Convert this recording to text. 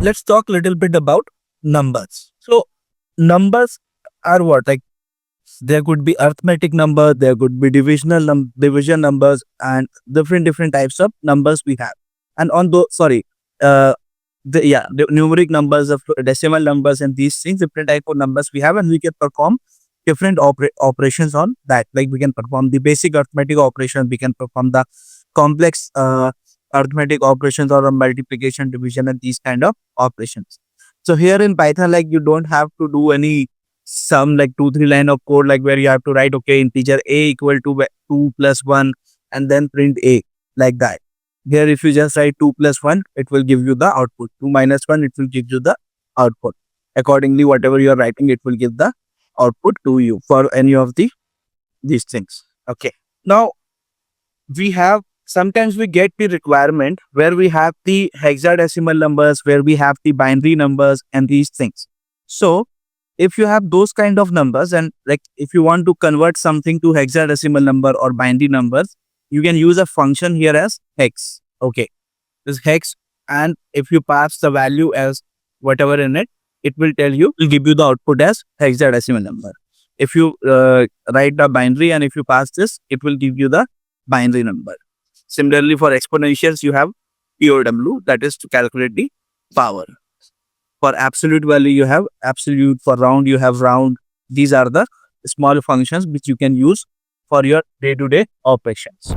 let's talk a little bit about numbers. So numbers are what? Like there could be arithmetic number, there could be division numbers, and different types of numbers we have. And on the the numeric numbers of decimal numbers and these things, different type of numbers we have, and we can perform different operations on that. Like we can perform the basic arithmetic operations, we can perform the complex arithmetic operations or multiplication, division, and these kind of operations. So here in Python, like you don't have to do any sum like 2-3 line of code, like where you have to write, okay, integer a equal to 2 plus 1 and then print a, like that. Here if you just write 2 plus 1, it will give you the output. 2 minus 1, it will give you the output. Accordingly, whatever you are writing, it will give the output to you for any of these things. Okay. Now we have, sometimes we get the requirement where we have the hexadecimal numbers, where we have the binary numbers and these things. So if you have those kind of numbers, and like if you want to convert something to hexadecimal number or binary numbers, you can use a function here as hex. Okay, this hex, and if you pass the value as whatever in it, it will give you the output as hexadecimal number. If you write the binary and if you pass this, it will give you the binary number. Similarly, for exponentials, you have POW, that is to calculate the power. For absolute value, you have absolute. For round, you have round. These are the small functions which you can use for your day-to-day operations.